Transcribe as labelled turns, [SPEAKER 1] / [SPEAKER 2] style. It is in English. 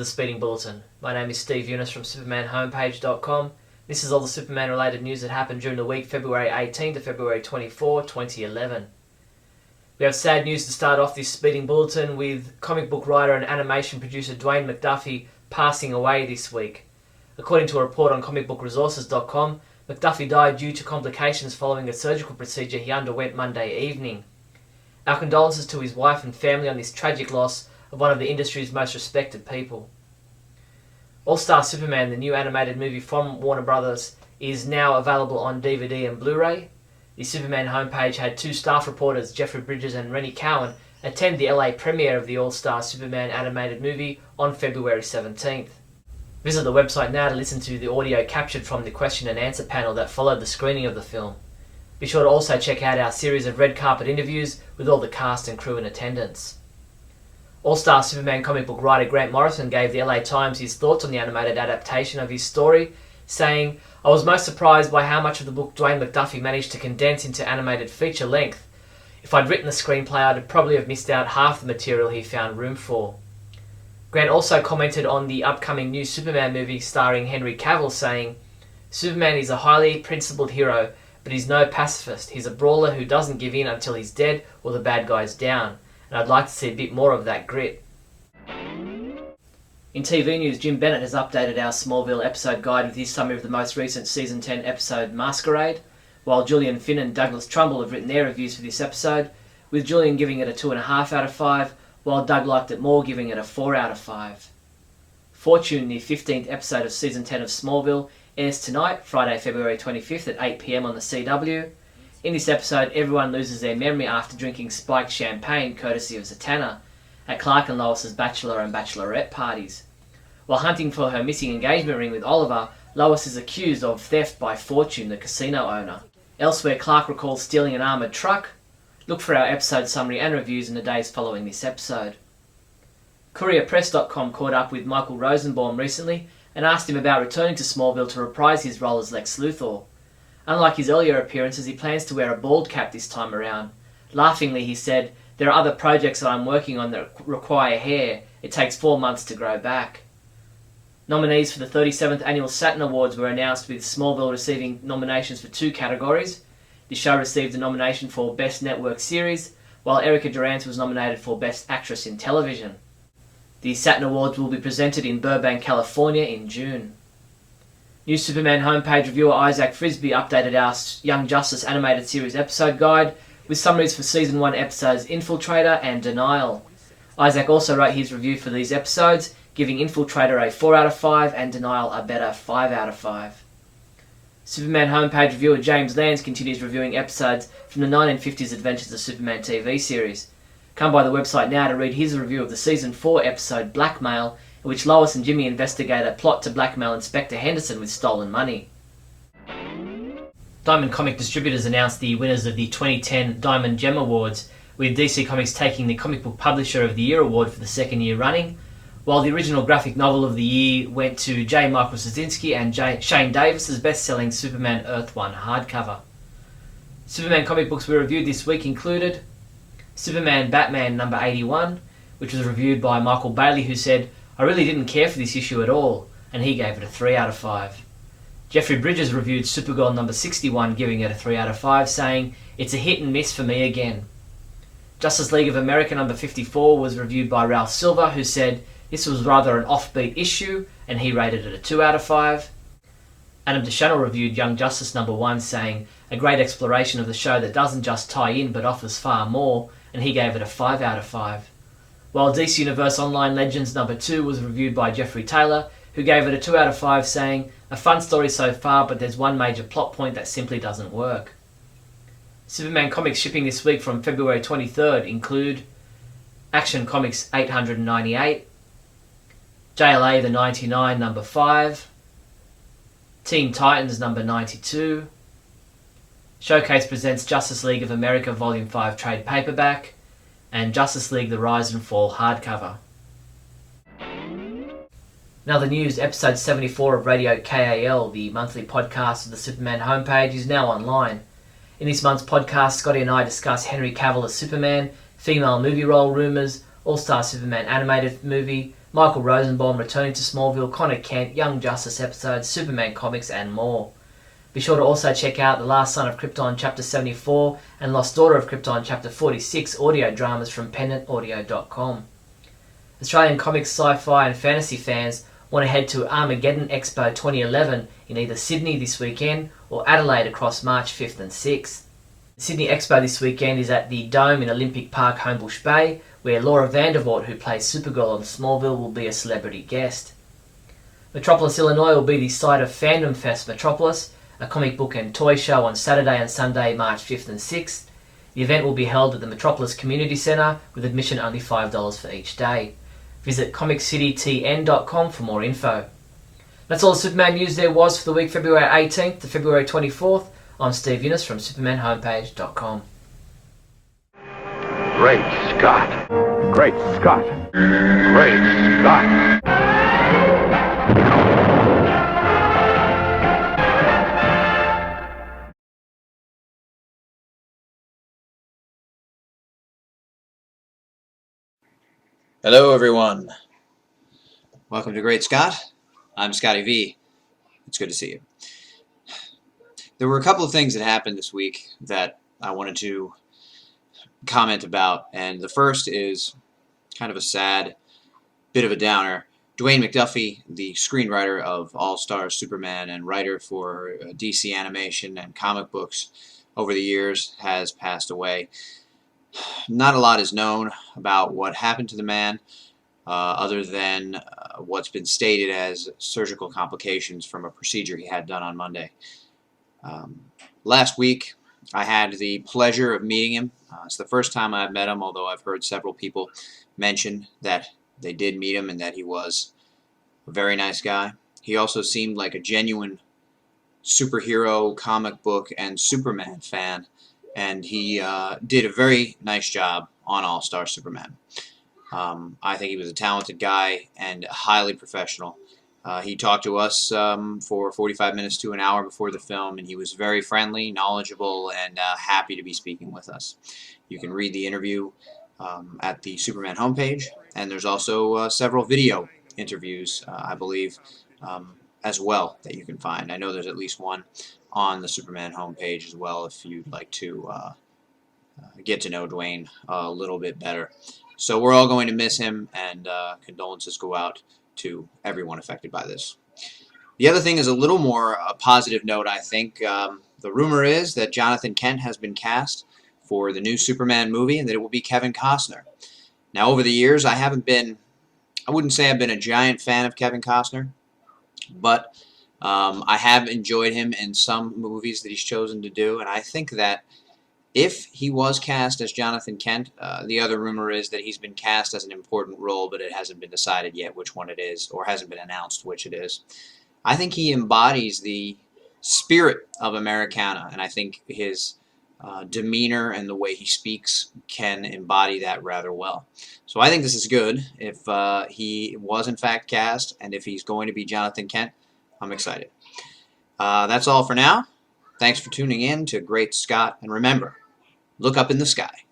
[SPEAKER 1] the Speeding Bulletin. My name is Steve Younis from supermanhomepage.com. This is all the Superman related news that happened during the week February 18 to February 24, 2011. We have sad news to start off this Speeding Bulletin with comic book writer and animation producer Dwayne McDuffie passing away this week. According to a report on comicbookresources.com, McDuffie died due to complications following a surgical procedure he underwent Monday evening. Our condolences to his wife and family on this tragic loss of one of the industry's most respected people. All-Star Superman, the new animated movie from Warner Brothers, is now available on DVD and Blu-ray. The Superman homepage had two staff reporters, Jeffrey Bridges and Rennie Cowan, attend the LA premiere of the All-Star Superman animated movie on February 17th. Visit the website now to listen to the audio captured from the question and answer panel that followed the screening of the film. Be sure to also check out our series of red carpet interviews with all the cast and crew in attendance. All-Star Superman comic book writer Grant Morrison gave the LA Times his thoughts on the animated adaptation of his story, saying, "I was most surprised by how much of the book Dwayne McDuffie managed to condense into animated feature length. If I'd written the screenplay, I'd probably have missed out half the material he found room for." Grant also commented on the upcoming new Superman movie starring Henry Cavill, saying, "Superman is a highly principled hero, but he's no pacifist. He's a brawler who doesn't give in until he's dead or the bad guy's down. And I'd like to see a bit more of that grit." In TV news, Jim Bennett has updated our Smallville episode guide with his summary of the most recent Season 10 episode Masquerade, while Julian Finn and Douglas Trumbull have written their reviews for this episode, with Julian giving it a 2.5 out of 5, while Doug liked it more, giving it a 4 out of 5. Fortune, the 15th episode of Season 10 of Smallville, airs tonight, Friday, February 25th at 8 p.m. on the CW. In this episode, everyone loses their memory after drinking spiked champagne, courtesy of Zatanna, at Clark and Lois's bachelor and bachelorette parties. While hunting for her missing engagement ring with Oliver, Lois is accused of theft by Fortune, the casino owner. Elsewhere, Clark recalls stealing an armoured truck. Look for our episode summary and reviews in the days following this episode. CourierPress.com caught up with Michael Rosenbaum recently and asked him about returning to Smallville to reprise his role as Lex Luthor. Unlike his earlier appearances, he plans to wear a bald cap this time around. Laughingly, he said, "There are other projects that I'm working on that require hair. It takes 4 months to grow back." Nominees for the 37th Annual Saturn Awards were announced, with Smallville receiving nominations for 2 categories. The show received a nomination for Best Network Series, while Erica Durance was nominated for Best Actress in Television. The Saturn Awards will be presented in Burbank, California in June. New Superman homepage reviewer Isaac Frisby updated our Young Justice animated series episode guide with summaries for Season 1 episodes Infiltrator and Denial. Isaac also wrote his review for these episodes, giving Infiltrator a 4 out of 5 and Denial a better 5 out of 5. Superman homepage reviewer James Lance continues reviewing episodes from the 1950s Adventures of Superman TV series. Come by the website now to read his review of the Season 4 episode Blackmail, in which Lois and Jimmy investigate a plot to blackmail Inspector Henderson with stolen money. Diamond Comic Distributors announced the winners of the 2010 Diamond Gem Awards, with DC Comics taking the Comic Book Publisher of the Year award for the second year running, while the original graphic novel of the year went to J. Michael Straczynski and Shane Davis's best-selling Superman Earth 1 hardcover. Superman comic books we reviewed this week included Superman Batman number 81, which was reviewed by Michael Bailey, who said, "I really didn't care for this issue at all," and he gave it a 3 out of 5. Jeffrey Bridges reviewed Supergirl number 61, giving it a 3 out of 5, saying, "It's a hit and miss for me again." Justice League of America number 54 was reviewed by Ralph Silver, who said, "This was rather an offbeat issue," and he rated it a 2 out of 5. Adam DeShanel reviewed Young Justice number 1, saying, "A great exploration of the show that doesn't just tie in but offers far more," and he gave it a 5 out of 5. While DC Universe Online Legends number 2 was reviewed by Jeffrey Taylor, who gave it a 2 out of 5, saying, "A fun story so far, but there's one major plot point that simply doesn't work." Superman comics shipping this week from February 23rd include Action Comics 898, JLA the 99 number 5, Teen Titans number 92, Showcase presents Justice League of America Volume 5 trade paperback, and Justice League The Rise and Fall hardcover. Now the news, episode 74 of Radio KAL, the monthly podcast of the Superman homepage, is now online. In this month's podcast, Scotty and I discuss Henry Cavill as Superman, female movie role rumours, All-Star Superman animated movie, Michael Rosenbaum returning to Smallville, Connor Kent, Young Justice episodes, Superman comics, and more. Be sure to also check out The Last Son of Krypton Chapter 74 and Lost Daughter of Krypton Chapter 46 audio dramas from pendantaudio.com. Australian comics, sci-fi and fantasy fans want to head to Armageddon Expo 2011 in either Sydney this weekend or Adelaide across March 5th and 6th. The Sydney Expo this weekend is at the Dome in Olympic Park, Homebush Bay, where Laura Vandervoort, who plays Supergirl on Smallville, will be a celebrity guest. Metropolis, Illinois will be the site of Fandom Fest Metropolis, a comic book and toy show on Saturday and Sunday, March 5th and 6th. The event will be held at the Metropolis Community Centre with admission only $5 for each day. Visit comiccitytn.com for more info. That's all the Superman news there was for the week February 18th to February 24th. I'm Steve Younis from supermanhomepage.com.
[SPEAKER 2] Great Scott! Great Scott! Great Scott!
[SPEAKER 3] Hello everyone. Welcome to Great Scott. I'm Scotty V. It's good to see you. There were a couple of things that happened this week that I wanted to comment about, and the first is kind of a sad bit of a downer. Dwayne McDuffie, the screenwriter of All-Star Superman and writer for DC animation and comic books over the years, has passed away. Not a lot is known about what happened to the man, other than what's been stated as surgical complications from a procedure he had done on Monday. Last week, I had the pleasure of meeting him. It's the first time I've met him, although I've heard several people mention that they did meet him and that he was a very nice guy. He also seemed like a genuine superhero, comic book, and Superman fan, and he did a very nice job on All-Star Superman. I think he was a talented guy and highly professional. He talked to us for 45 minutes to an hour before the film, and he was very friendly, knowledgeable, and happy to be speaking with us. You can read the interview at the Superman homepage, and there's also several video interviews, I believe, as well that you can find. I know there's at least one on the Superman homepage as well if you'd like to get to know Dwayne a little bit better. So we're all going to miss him, and condolences go out to everyone affected by this. The other thing is a little more a positive note, I think. The rumor is that Jonathan Kent has been cast for the new Superman movie and that it will be Kevin Costner. Now, over the years, I wouldn't say I've been a giant fan of Kevin Costner, but I have enjoyed him in some movies that he's chosen to do, and I think that if he was cast as Jonathan Kent, the other rumor is that he's been cast as an important role, but it hasn't been decided yet which one it is, or hasn't been announced which it is. I think he embodies the spirit of Americana, and I think his demeanor and the way he speaks can embody that rather well. So I think this is good. If he was in fact cast, and if he's going to be Jonathan Kent, I'm excited. That's all for now. Thanks for tuning in to Great Scott, and remember, look up in the sky.